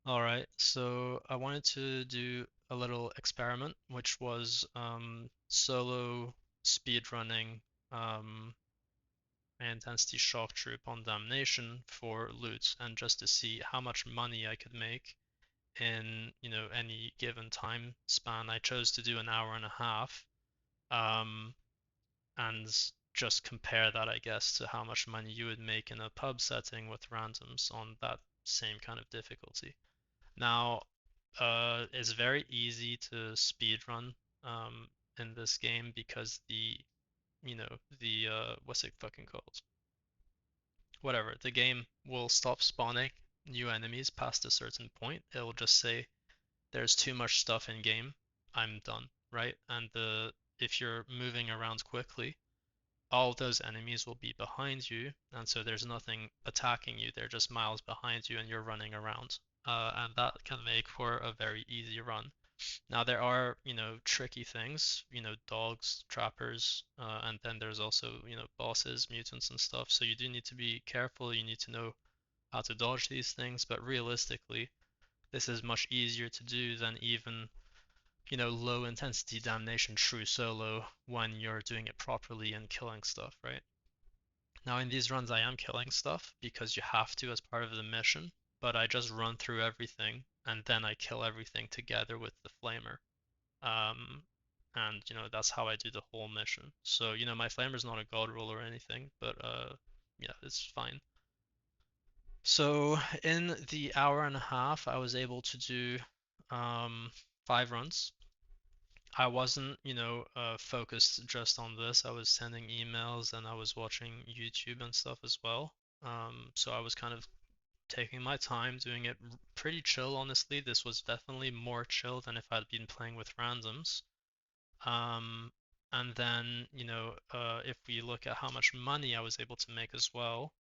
Alright, so I wanted to do a little experiment, which was solo speedrunning intensity shock troop on damnation for loot and just to see how much money I could make in, any given time span. I chose to do an hour and a half, um, and just compare that, I guess, to how much money you would make in a pub setting with randoms on that same kind of difficulty. Now, it's very easy to speedrun um, in this game because the what's it fucking called? Whatever. The game will stop spawning new enemies past a certain point. It'll just say there's too much stuff in game. I'm done, right? And if you're moving around quickly, all of those enemies will be behind you, and so there's nothing attacking you. They're just miles behind you, and you're running around. And that can make for a very easy run. Now there are, tricky things, dogs, trappers, and then there's also, bosses, mutants and stuff. So you do need to be careful. You need to know how to dodge these things, but realistically, this is much easier to do than even, low intensity damnation true solo when you're doing it properly and killing stuff, right? Now in these runs I am killing stuff because you have to as part of the mission, but I just run through everything and then I kill everything together with the flamer. Um, and that's how I do the whole mission. So my flamer's not a god roll or anything, but yeah, it's fine. So in the hour and a half, I was able to do um, 5 runs. I wasn't, focused just on this. I was sending emails and I was watching YouTube and stuff as well. So I was kind of taking my time, doing it pretty chill, honestly. This was definitely more chill than if I'd been playing with randoms. Um, and then, if we look at how much money I was able to make as well,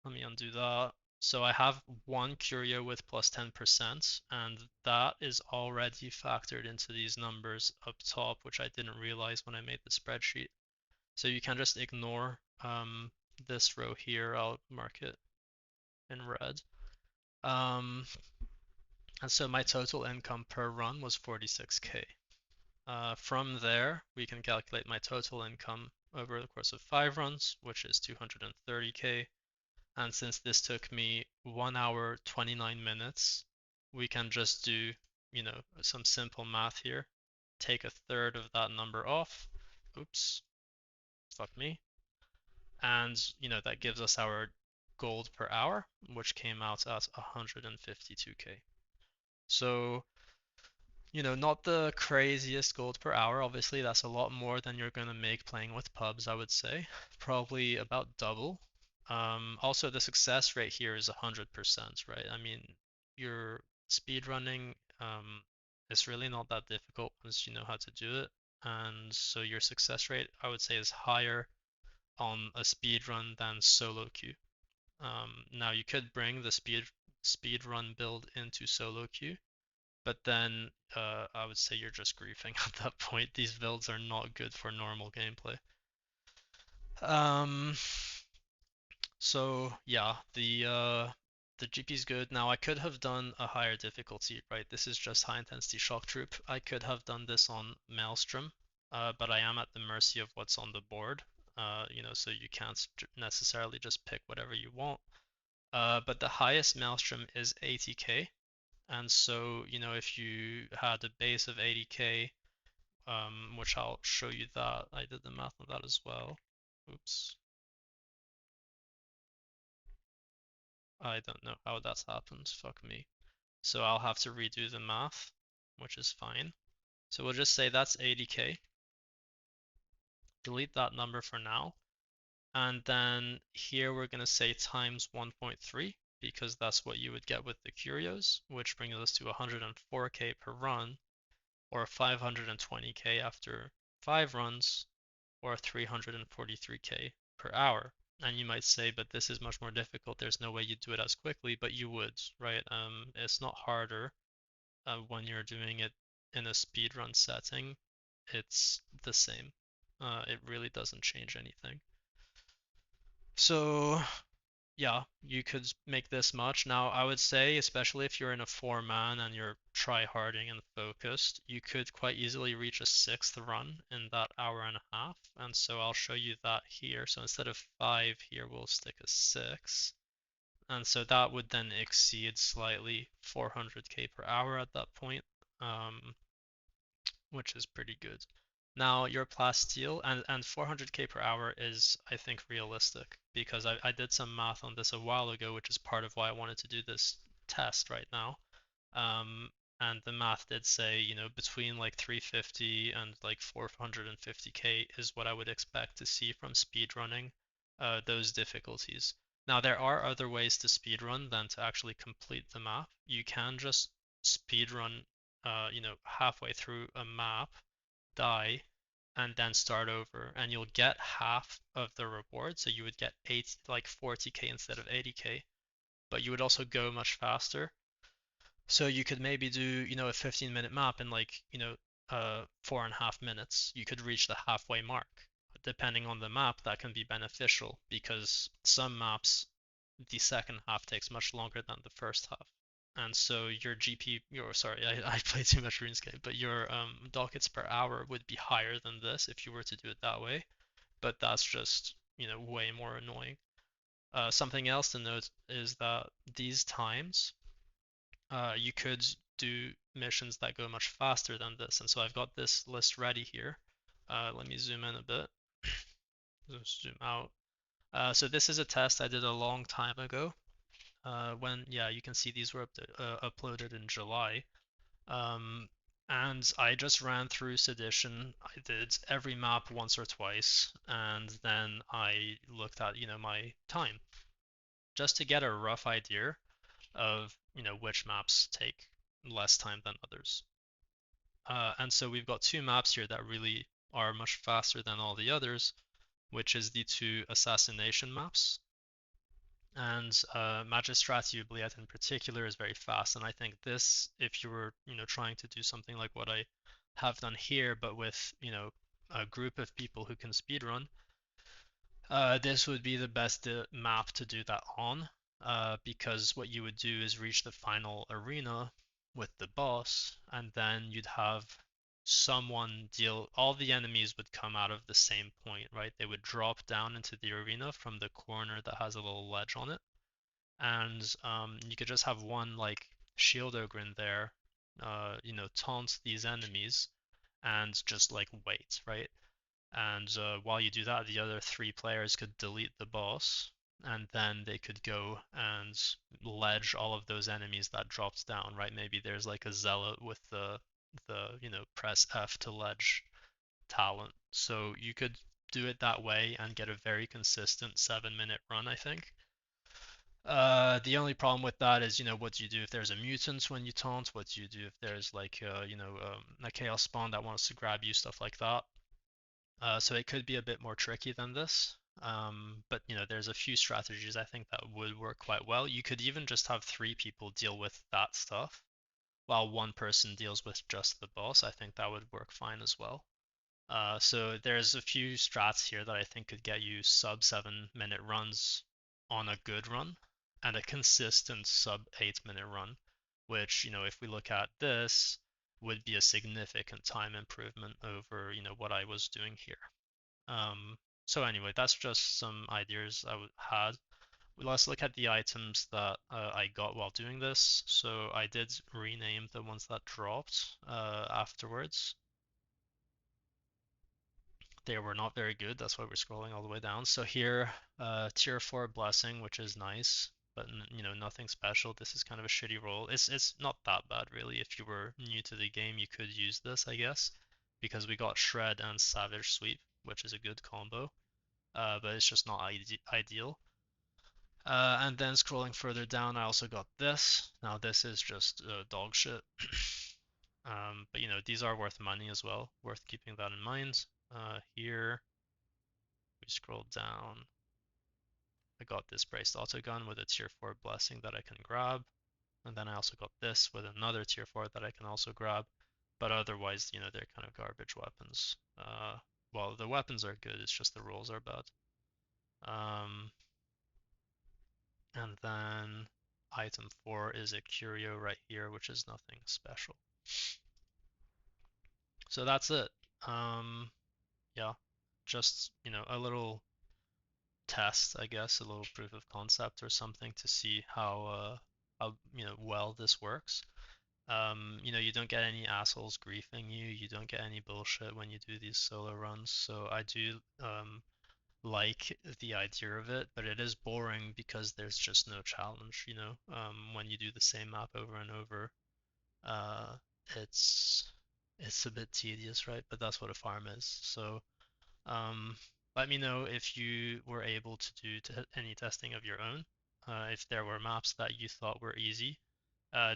let me undo that. So I have one curio with plus 10%, and that is already factored into these numbers up top, which I didn't realize when I made the spreadsheet. So you can just ignore this row here. I'll mark it in red. Um, and so my total income per run was 46K. From there, we can calculate my total income over the course of 5 runs, which is 230K. And since this took me 1 hour 29 minutes, we can just do, some simple math here. Take a third of that number off. Oops, fuck me. And, that gives us our gold per hour, which came out at 152K. So, not the craziest gold per hour. Obviously, that's a lot more than you're going to make playing with pubs, I would say. Probably about double. Also, the success rate here is 100%, right? I mean, your speedrunning is really not that difficult once you know how to do it. And so your success rate, I would say, is higher on a speedrun than solo queue. Now, you could bring the speedrun build into solo queue, but then I would say you're just griefing at that point. These builds are not good for normal gameplay. Um, so yeah, the GP is good. Now I could have done a higher difficulty, right? This is just high intensity shock troop. I could have done this on Maelstrom, but I am at the mercy of what's on the board. So you can't necessarily just pick whatever you want. But the highest Maelstrom is 80k, and so, if you had a base of 80k, which I'll show you that, I did the math on that as well. Oops. I don't know how that's happened, fuck me. So I'll have to redo the math, which is fine. So we'll just say that's 80k. Delete that number for now. And then here we're going to say times 1.3 because that's what you would get with the curios, which brings us to 104k per run, or 520k after 5 runs, or 343k per hour. And you might say, but this is much more difficult. There's no way you'd do it as quickly, but you would, right? It's not harder when you're doing it in a speedrun setting. It's the same. It really doesn't change anything. So yeah, you could make this much. Now, I would say, especially if you're in a four-man and you're try-harding and focused, you could quite easily reach a sixth run in that hour and a half. And so I'll show you that here. So instead of five here, we'll stick a six. And so that would then exceed slightly 400k per hour at that point, which is pretty good. Now your plasteel and 400k per hour is, I think, realistic because I did some math on this a while ago, which is part of why I wanted to do this test right now. Um, and the math did say, between like 350 and like 450k is what I would expect to see from speedrunning those difficulties. Now, there are other ways to speedrun than to actually complete the map. You can just speedrun, halfway through a map, die, and then start over, and you'll get half of the reward. So you would get 40k instead of 80k, but you would also go much faster. So you could maybe do, a 15-minute map in 4.5 minutes. You could reach the halfway mark. Depending on the map, that can be beneficial because some maps, the second half takes much longer than the first half. And so sorry, I play too much RuneScape, but your dockets per hour would be higher than this if you were to do it that way. But that's just, way more annoying. Something else to note is that these times you could do missions that go much faster than this. And so I've got this list ready here. Let me zoom in a bit. Zoom out. So this is a test I did a long time ago. Yeah, you can see these were uploaded in July. Um, and I just ran through Sedition. I did every map once or twice, and then I looked at, my time just to get a rough idea of which maps take less time than others. And so we've got two maps here that really are much faster than all the others, which is the two assassination maps. And Magistrati Oubliette in particular is very fast. And I think this, if you were trying to do something like what I have done here, but with a group of people who can speedrun, this would be the best map to do that on, because what you would do is reach the final arena with the boss, and then you'd have someone deal. All the enemies would come out of the same point, right? They would drop down into the arena from the corner that has a little ledge on it, and you could just have one like shield ogre in there, taunt these enemies, and just like wait, right? And while you do that, the other three players could delete the boss, and then they could go and ledge all of those enemies that dropped down, right? Maybe there's like a zealot with the press F to ledge talent. So you could do it that way and get a very consistent 7-minute run, I think. The only problem with that is, what do you do if there's a mutant when you taunt? What do you do if there's like, a chaos spawn that wants to grab you, stuff like that. So it could be a bit more tricky than this. But there's a few strategies I think that would work quite well. You could even just have three people deal with that stuff, while one person deals with just the boss. I think that would work fine as well. So there's a few strats here that I think could get you sub 7-minute runs on a good run, and a consistent sub 8-minute run, which, if we look at this, would be a significant time improvement over, what I was doing here. So anyway, that's just some ideas I had. Let's look at the items that I got while doing this. So I did rename the ones that dropped afterwards. They were not very good, that's why we're scrolling all the way down. So here, tier 4 blessing, which is nice, but nothing special. This is kind of a shitty roll. It's not that bad really. If you were new to the game, you could use this, I guess, because we got shred and savage sweep, which is a good combo. But it's just not ideal. And then scrolling further down, I also got this. Now this is just dog shit. But these are worth money as well, worth keeping that in mind. Here, we scroll down. I got this braced autogun with a tier 4 blessing that I can grab. And then I also got this with another tier 4 that I can also grab. But otherwise, they're kind of garbage weapons. Well, the weapons are good, it's just the rolls are bad. Um, And then item 4 is a curio right here, which is nothing special. So that's it. Yeah, just, a little test, I guess, a little proof of concept or something to see how well this works. You don't get any assholes griefing you. You don't get any bullshit when you do these solo runs. So I do like the idea of it, but it is boring because there's just no challenge, when you do the same map over and over, uh, it's it's a bit tedious, right? But that's what a farm is. So, um, let me know if you were able to do any testing of your own, if there were maps that you thought were easy.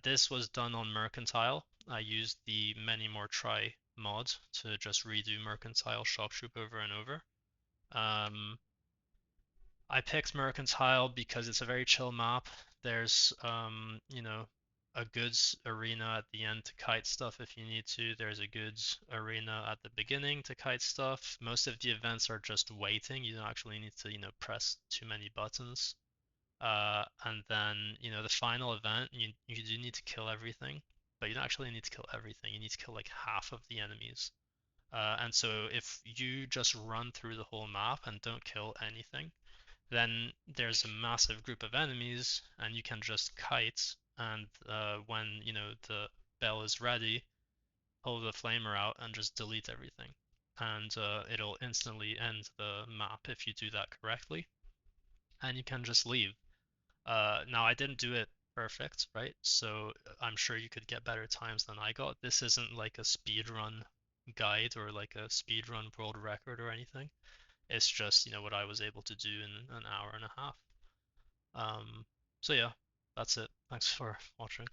This was done on Mercantile. I used the Many More Try mod to just redo Mercantile Shop Troop over and over. Um, I picked Mercantile because it's a very chill map. There's, a goods arena at the end to kite stuff if you need to. There's a goods arena at the beginning to kite stuff. Most of the events are just waiting. You don't actually need to, press too many buttons. And then, the final event, you do need to kill everything, but you don't actually need to kill everything. You need to kill like half of the enemies. And so if you just run through the whole map and don't kill anything, then there's a massive group of enemies, and you can just kite. And when the bell is ready, pull the flamer out and just delete everything, and it'll instantly end the map if you do that correctly, and you can just leave. Now I didn't do it perfect, right? So I'm sure you could get better times than I got. This isn't like a speedrun guide or like a speedrun world record or anything. It's just, what I was able to do in an hour and a half. Um, so yeah, that's it. Thanks for watching.